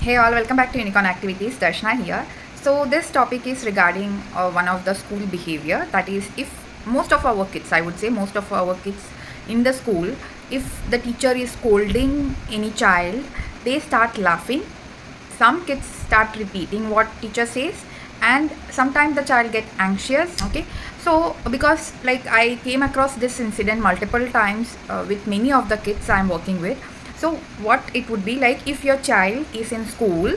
Hey all, welcome back to Unicorn Activities. Darshana here. So this topic is regarding one of the school behavior. That is, if most of our kids, I would say most of our kids in the school, if the teacher is scolding any child, they start laughing. Some kids start repeating what teacher says, and sometimes the child get anxious. Okay, so because like I came across this incident multiple times with many of the kids I'm working with. So what it would be like, if your child is in school,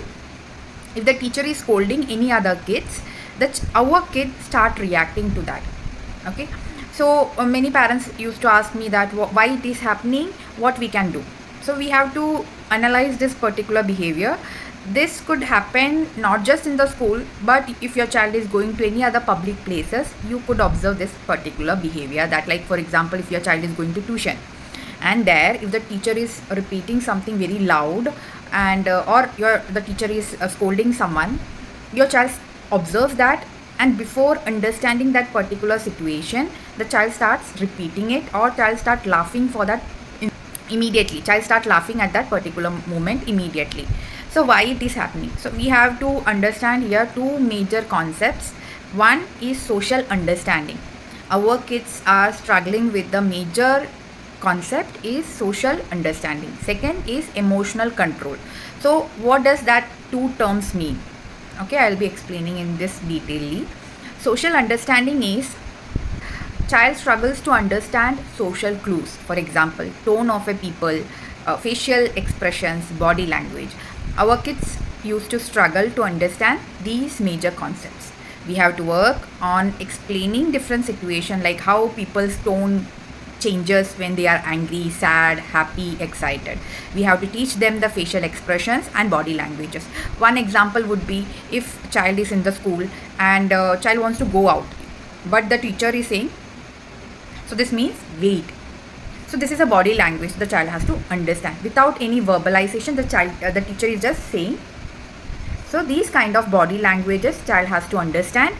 if the teacher is scolding any other kids, that our kid start reacting to that. Okay, so many parents used to ask me that why it is happening, what we can do. So we have to analyze this particular behavior. This could happen not just in the school, but if your child is going to any other public places, you could observe this particular behavior. That, like for example, if your child is going to tuition, and there if the teacher is repeating something very loud, and or the teacher is scolding someone, your child observes that, and before understanding that particular situation, the child starts repeating it, or child start laughing for that immediately. Child start laughing at that particular moment immediately. So why it is happening? So we have to understand here two major concepts. One is social understanding. Our kids are struggling with the major concept is social understanding. Second is emotional control. So what does that two terms mean? Okay, I'll be explaining in this detailedly. Social understanding is child struggles to understand social clues. For example, tone of a people, facial expressions, body language. Our kids used to struggle to understand these major concepts. We have to work on explaining different situations, like how people's tone changes when they are angry, sad, happy, excited. We have to teach them the facial expressions and body languages. One example would be, if child is in the school and child wants to go out, but the teacher is saying, so this means wait. So this is a body language the child has to understand. Without any verbalization, the teacher is just saying. So these kind of body languages child has to understand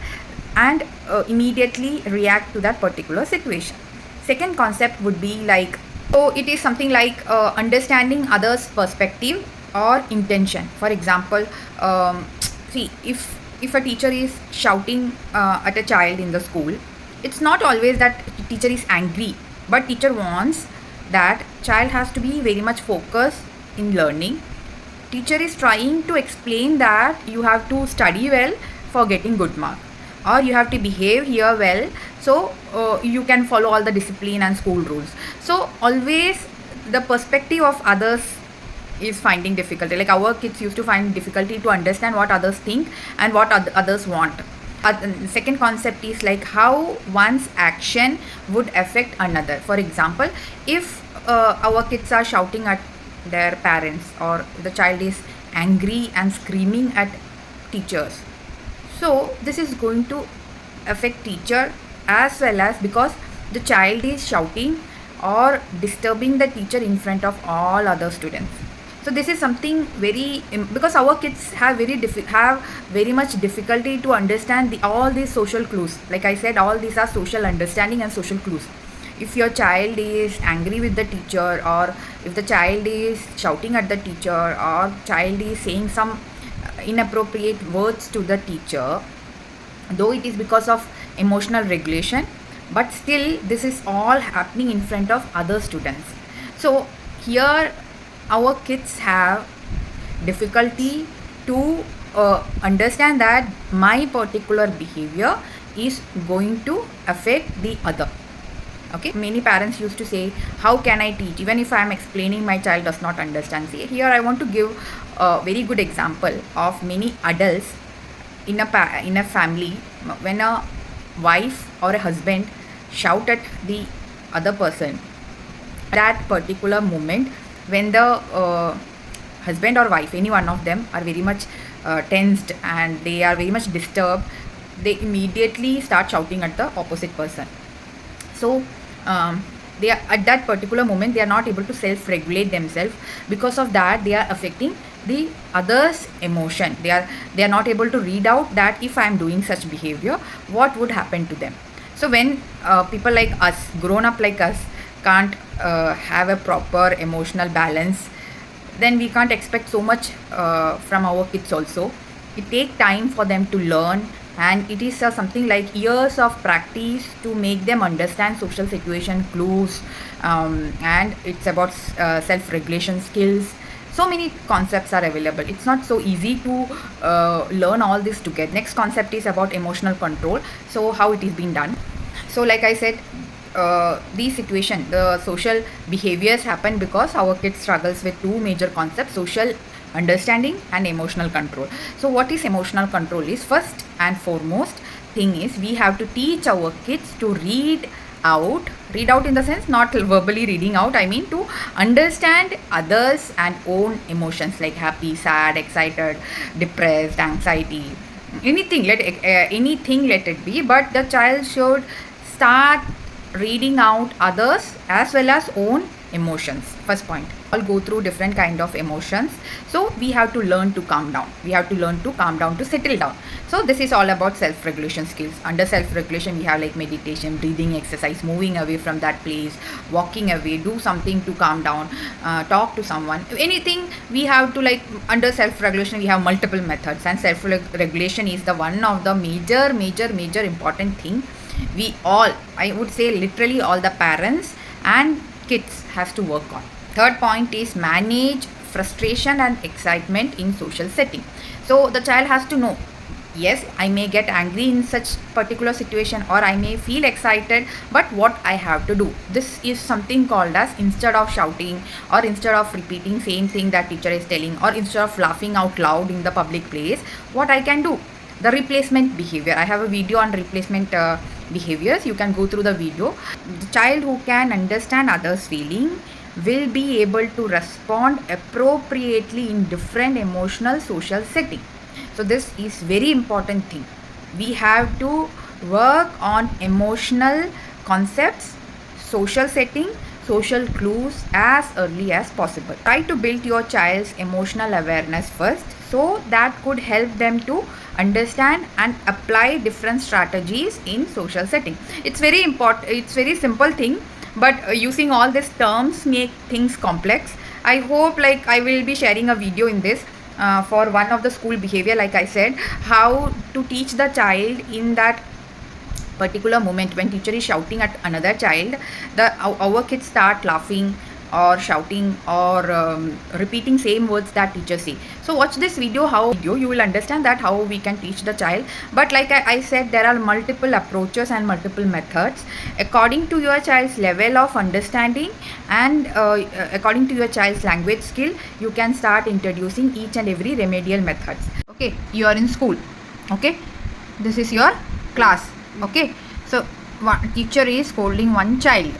and immediately react to that particular situation. Second concept would be like, so it is something like understanding others' perspective or intention. For example, see, if a teacher is shouting at a child in the school, it's not always that teacher is angry, but teacher wants that child has to be very much focused in learning. Teacher is trying to explain that you have to study well for getting good mark, or you have to behave here well, so you can follow all the discipline and school rules. So always the perspective of others is finding difficulty. Like our kids used to find difficulty to understand what others think and what others want. Second concept is like how one's action would affect another. For example, if our kids are shouting at their parents, or the child is angry and screaming at teachers, so this is going to affect teacher as well, as because the child is shouting or disturbing the teacher in front of all other students. So this is something very because our kids have very much difficulty to understand all these social clues. Like I said, all these are social understanding and social clues. If your child is angry with the teacher, or if the child is shouting at the teacher, or child is saying some inappropriate words to the teacher, though it is because of emotional regulation, but still this is all happening in front of other students. So here our kids have difficulty to understand that my particular behavior is going to affect the other. Okay, many parents used to say, how can I teach even if I am explaining, my child does not understand. See, here I want to give a very good example of many adults in a family. When a wife or a husband shout at the other person, that particular moment, when the husband or wife, any one of them, are very much tensed and they are very much disturbed, they immediately start shouting at the opposite person. So they are, at that particular moment, they are not able to self-regulate themselves. Because of that, they are affecting the other's emotion. They are not able to read out that if I am doing such behavior, what would happen to them. So when people like us, grown up like us, can't have a proper emotional balance, then we can't expect so much from our kids also. It takes time for them to learn, and it is something like years of practice to make them understand social situation clues, and it's about self-regulation skills. So many concepts are available. It's not so easy to learn all this together. Next concept is about emotional control. So how it is being done. So like I said, these situation, the social behaviors happen because our kids struggles with two major concepts: social understanding and emotional control. So what is emotional control is, first and foremost thing is, we have to teach our kids to read out in the sense not verbally reading out, I mean to understand others and own emotions like happy, sad, excited, depressed, anxiety, anything, anything let it be, but the child should start reading out others as well as own emotions. First point, all go through different kind of emotions, so we have to learn to calm down, we have to learn to calm down, to settle down. So this is all about self regulation skills. Under self regulation we have like meditation, breathing exercise, moving away from that place, walking away, do something to calm down, talk to someone, anything we have to like. Under self regulation we have multiple methods, and self regulation is the one of the major important thing we all, I would say literally all the parents and kids has to work on. Third point is manage frustration and excitement in social setting. So the child has to know, yes, I may get angry in such particular situation, or I may feel excited, but what I have to do. This is something called as, instead of shouting or instead of repeating same thing that teacher is telling, or instead of laughing out loud in the public place, what I can do, the replacement behavior. I have a video on replacement behaviors. You can go through the video. The child who can understand others' feeling will be able to respond appropriately in different emotional social setting. So this is very important thing. We have to work on emotional concepts, social setting, social clues as early as possible. Try to build your child's emotional awareness first, so that could help them to understand and apply different strategies in social setting. It's very important, it's very simple thing, but using all these terms make things complex. I hope like I will be sharing a video in this for one of the school behavior, like I said, how to teach the child in that particular moment when teacher is shouting at another child, our kids start laughing or shouting or repeating same words that teacher say. So watch this video, you will understand that how we can teach the child. But like I said, there are multiple approaches and multiple methods according to your child's level of understanding, and according to your child's language skill, you can start introducing each and every remedial methods. Okay, you are in school, okay, this is your class, okay. So one teacher is scolding one child.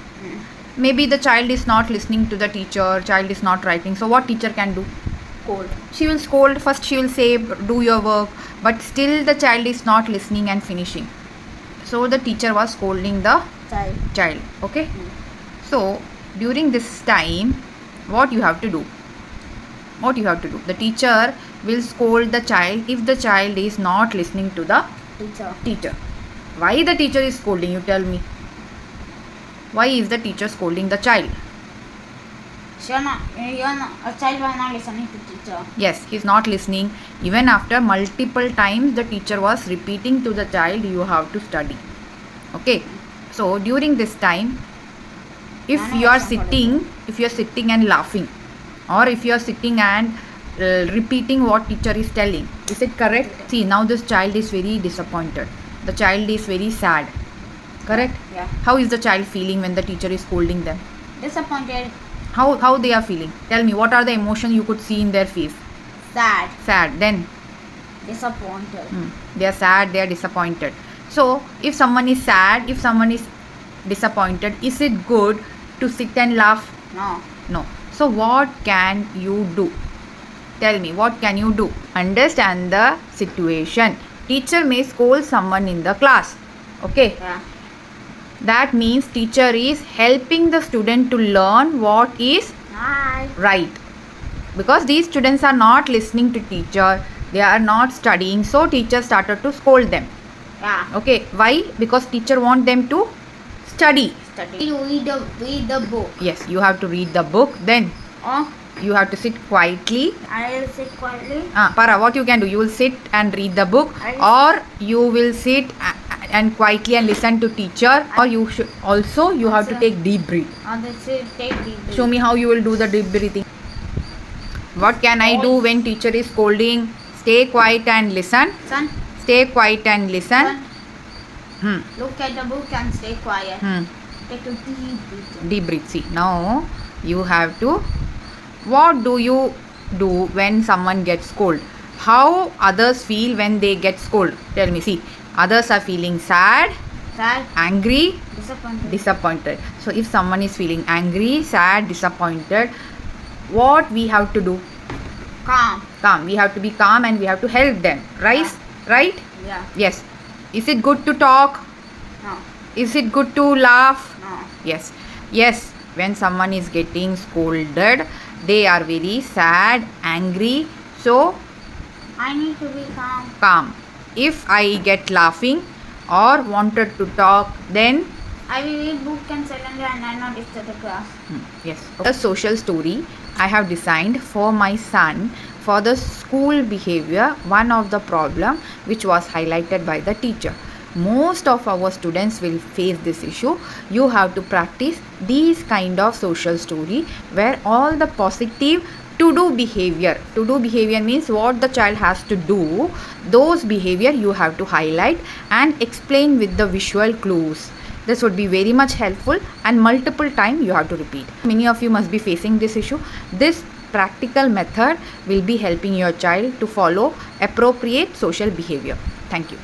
Maybe the child is not listening to the teacher, child is not writing. So what teacher can do? Scold. She will scold. First she will say do your work, but still the child is not listening and finishing. So the teacher was scolding the child. Okay. So during this time, what you have to do? What you have to do? The teacher will scold the child if the child is not listening to the teacher. Why the teacher is scolding? You tell me. Why is the teacher scolding the child? A child was not listening to teacher. Yes, he is not listening. Even after multiple times the teacher was repeating to the child, you have to study. Okay. So during this time, if you are sitting and laughing, or if you are sitting and repeating what teacher is telling, is it correct? See, now this child is very disappointed. The child is very sad. Correct? Yeah. How is the child feeling when the teacher is scolding them? Disappointed. How they are feeling? Tell me, what are the emotions you could see in their face? Sad. Then? Disappointed. They are sad, they are disappointed. So, if someone is sad, if someone is disappointed, is it good to sit and laugh? No. So, what can you do? Tell me, what can you do? Understand the situation. Teacher may scold someone in the class. Okay? Yeah. That means teacher is helping the student to learn what is right. Because these students are not listening to teacher, they are not studying, so teacher started to scold them. Yeah. Okay, why? Because teacher want them to study. Read the book. Yes, you have to read the book. Then You have to sit quietly. I will sit quietly. Para, what you can do? You will sit and read the book, or you will sit and quietly and listen to teacher, or you should also you have to take deep breath. Take deep breath. Show me how you will do the deep breathing. What can I do when teacher is scolding? Stay quiet and listen. Son, Stay quiet and listen. son, look at the book and stay quiet. Take a deep breath. Deep breath. See, now you have to. What do you do when someone gets scolded? How others feel when they get scolded? Tell me. See, others are feeling sad, Sad, angry, disappointed. So if someone is feeling angry, sad, disappointed, what we have to do? Calm. We have to be calm and we have to help them. Right? Yeah. Yes. Is it good to talk? No. Is it good to laugh? No. Yes. When someone is getting scolded, they are very sad, angry. So I need to be calm. calm. If I get laughing or wanted to talk, then I will read book and silently and I not disturb the class. yes. A social story I have designed for my son for the school behavior. One of the problem which was highlighted by the teacher. Most of our students will face this issue. You have to practice these kind of social story where all the positive to do behavior means what the child has to do, those behavior you have to highlight and explain with the visual clues. This would be very much helpful and multiple time you have to repeat. Many of you must be facing this issue. This practical method will be helping your child to follow appropriate social behavior. Thank you.